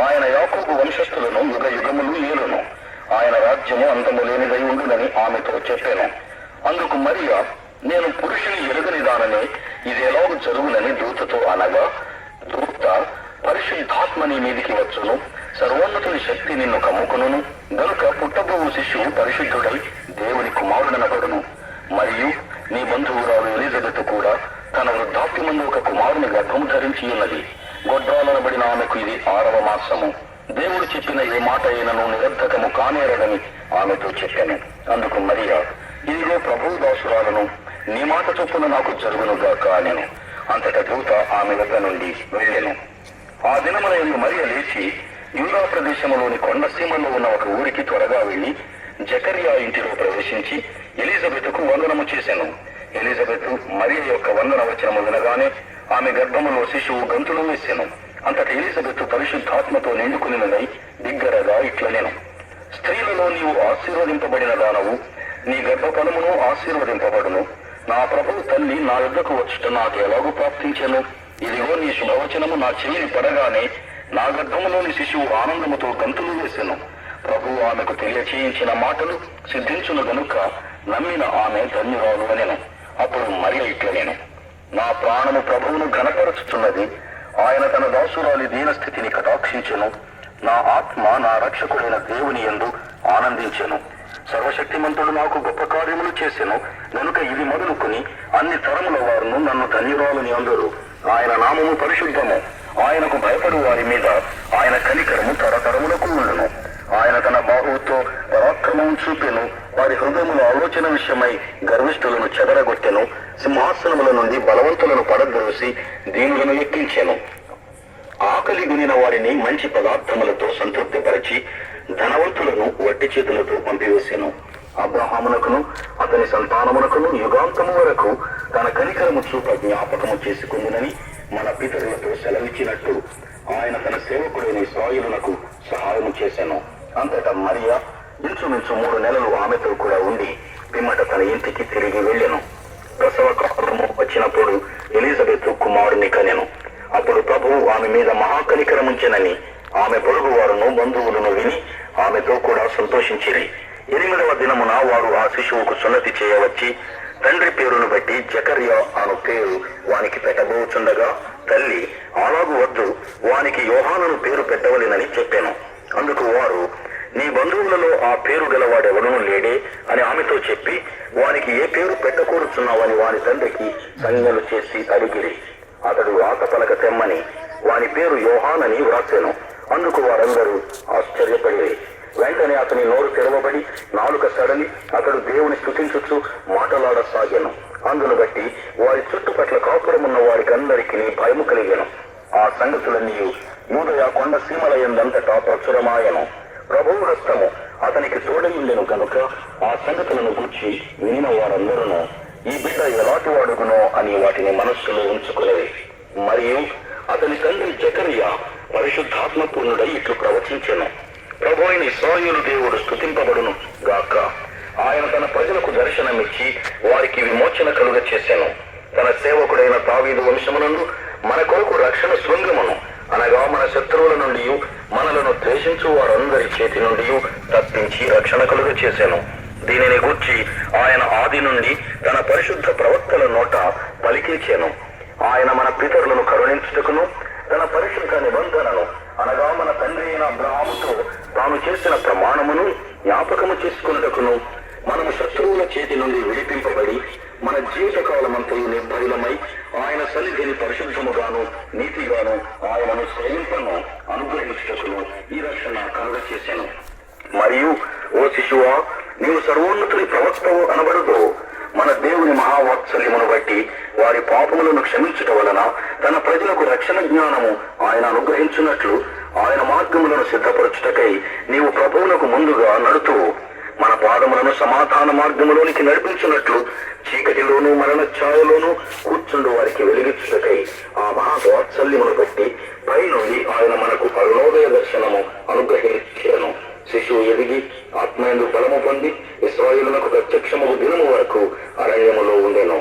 ఆయన యాకోబు వంశస్థులను యుగ యుగములు ఏలును. ఆయన రాజ్యము అంతము లేనిదై ఉండునని ఆమెతో చెప్పాను. అందుకు మరియా, నేను పురుషుని ఎరుగనిదాననే ఇదేలాగు జరుగునని దూతతో అనగా, దూత, పరిశుద్ధాత్మ నీ మీదికి వచ్చును, సర్వోన్నతుని శక్తి నిన్ను కమ్ముకును, గనుక పుట్టబోవు శిశువు పరిశుద్ధుడై దేవుని కుమారుడనబడును. మరియు నీ బంధువురాలు ఎలిజబెత్ కూడా తన వృద్ధాప్యమందు ఒక కుమారుని గర్భము ధరించి ఉన్నది. గొడ్రాలనబడిన ఆమెకు ఇది 6వ మాసము. దేవుడు చెప్పిన ఏ మాట అయినను నిరర్ధకము కానేరదని ఆమెతో చెప్పాను. అందుకు మరియా, ఇదిగో ప్రభువు దాసురాలను, నీ మాట చొప్పున నాకు జరుగునుగాక అనెను. అంతటా దూత ఆమె వద్ద నుండి వెళ్ళెను. ఆ దినమున మరియ లేచి యూదా ప్రదేశములోని కొండసీమలో ఉన్న ఒక ఊరికి త్వరగా వెళ్లి జకర్యా ఇంటిలో ప్రవేశించి ఎలిజబెతుకు వందనము చేశాను. ఎలిజబెత్ మరియ యొక్క వందన వచనము వినగానే ఆమె గర్భములో శిశువు గంతులు వేసెను. అంతటి ఎలిజబెత్ పరిశుద్ధాత్మతో నిండుకునినదై బిగ్గరగా ఇట్లనెను, స్త్రీలలో నీవు ఆశీర్వదింపబడిన దానవు, నీ గర్భఫలమును ఆశీర్వదింపబడును. నా ప్రభువు తల్లి నా యొద్దకు వచ్చుట నాకు ఎలాగూ ప్రాప్తించెను. ఇదిగో నీ శుభవచనము నా చెయ్యిని పడగానే నా గర్భములోని శిశువు ఆనందముతో గంతులు వేసెను. ప్రభువు ఆమెకు తెలియచేయించిన మాటలు సిద్ధించును గనుక నమ్మిన ఆమె ధన్యురాలు అనెను. అప్పుడు మరియ ఇట్లనెను, నా ప్రాణము ప్రభువును ఘనపరచుచున్నది. ఆయన తన దాసురాలి దీనస్థితిని కటాక్షించెను. నా ఆత్మ నా రక్షకుడైన దేవుని యందు ఆనందించెను. సర్వశక్తిమంతుడు నాకు గొప్ప కార్యములు చేసెను గనుక ఇది మొదలుకొని అన్ని తరముల వారును నన్ను ధన్యురాలని అందరూ. ఆయన నామము పరిశుద్ధము. ఆయనకు భయపడు వారి మీద ఆయన కనికరము తరతరములకు ఉండును. ఆయన తన బాహువుతో పరాక్రమం చూపెను. వారి హృదయముల ఆలోచన విషయమై గర్విష్ఠులను చెదరగొట్టెను. సింహాసనముల నుండి బలవంతులను పడద్రోసి దీనులను ఎక్కించెను. ఆకలి గునిన వారిని మంచి పదార్థములతో సంతృప్తిపరిచి ధనవంతులను వట్టి చేతులతో పంపివేసెను. అబ్రహామునకును అతని సంతానమునకును యుగాంతము వరకు తన కనికరము చూప జ్ఞాపకము చేసుకుందునని మన పితరులతో సెలవిచ్చినట్టు ఆయన తన సేవకుడైన ఇశ్రాయేలునకు సహాయము చేశాను. అంతటా మరియా ఇంచుమించు 3 నెలలు ఆమెతో కూడా ఉండి పిమ్మట తన ఇంటికి తిరిగి వెళ్ళెను. ప్రసవ కాలము వచ్చినప్పుడు ఎలిజబెత్ కుమారుని కనెను. అప్పుడు ప్రభువు ఆమె మీద మహాకనికరముంచెనని ఆమె పొరుగు వారును బంధువులను విని ఆమెతో కూడా సంతోషించిరి. 8వ దినమున వారు ఆ శిశువుకు సున్నతి చేయవచ్చి తండ్రి పేరును బట్టి జకర్యా అను పేరు వానికి పెట్టబోచుండగా తల్లి, అలాగు వద్దు, వానికి యోహానును పేరు పెట్టవలెనని చెప్పాను. అందుకు వారు, నీ బంధువులలో ఆ పేరు గలవాడెవడూ లేడే అని ఆమెతో చెప్పి వానికి ఏ పేరు పెట్టకూరుచున్నావని వాని తండ్రికి సంజ్ఞలు చేసి అడిగిరి. అతడు రాతపలక తెమ్మని వాని పేరు యోహానని వ్రాసెను. అందుకు వారందరూ ఆశ్చర్యపడి వెంటనే అతని నోరు తెరవబడి నాలుక సడలి అతడు దేవుని స్తుతించుచు మాటలాడసాగాను. అందును బట్టి వారి చుట్టుపట్ల కాపురమున్న వారికి అందరికీ భయము కలిగాను. ఆ సంగతులన్నీ యూదయ కొండ సీమలయందంతటా ప్రచురమాయను. ప్రభువు హస్తము అతనికి తోడయుండెను కనుక ఆ సంగతులను గూర్చి వినిన వారందరూ ఈ బిడ్డ ఎలాంటి వాడుగునో అని వాటిని మనస్సులో ఉంచుకునేది. మరియు అతని తండ్రి జకర్యా పరిశుద్ధాత్మ పూర్ణుడై ఇట్లు ప్రవచించెను, ప్రభు అయిన ఇశ్రాయేలు దేవుడు స్తుతింపబడును గాక. ఆయన తన ప్రజలకు దర్శనమిచ్చి వారికి విమోచన కలుగ చేశాను. తన సేవకుడైన దావీదు వంశమునందు మన కొరకు రక్షణ శృంగమును, అనగా మన శత్రువుల నుండి మనలను ద్వేషించు వారందరి చేతి నుండి తప్పించి రక్షణ కలుగ చేశాను. దీనిని గూర్చి ఆయన ఆది నుండి తన పరిశుద్ధ ప్రవక్తల నోట పలికించెను. ఆయన మన పితరులను కరుణించుటకును తన పరిశుద్ధ నిబంధనను, అనగా మన తండ్రి అయిన అబ్రహాముతో తాను చేసిన ప్రమాణమును జ్ఞాపకము చేసుకున్నటకును, మనము శత్రువుల చేతి నుండి విడిపింపబడి మన జీవిత కాలమంతయు నిర్భయులమై ఆయన సన్నిధిని పరిశుద్ధముగాను నీతిగాను ఆయనను సేవింపను అనుగ్రహించుటకును ఈ రక్షణ కలుగ చేశాను. మరియు ఓ శిశువా, నీవు సర్వోన్నతుని ప్రవక్తవు అనబడుదో, మన దేవుని మహావాత్సల్యమును బట్టి వారి పాపములను క్షమించుట వలన తన ప్రజలకు రక్షణ జ్ఞానము ఆయన అనుగ్రహించున్నట్లు ఆయన మార్గములను సిద్ధపరచుటకై నీవు ప్రభువులకు ముందుగా నడుతువు. మన పాదములను సమాధాన మార్గములోనికి నడిపించున్నట్లు చీకటిలోను మరణ ఛాయలోను కూర్చుండు వారికి వెలిగించుటకై ఆ మహావాత్సల్యమును బట్టి పై నుండి ఆయన మనకు అరుణోదయ దర్శనము అనుగ్రహించాను. శిశువు ఎదిగి ఆత్మయందు బలము పొంది ఇశ్రాయేలునకు ప్రత్యక్షము దినము వరకు అరణ్యములో ఉండెను.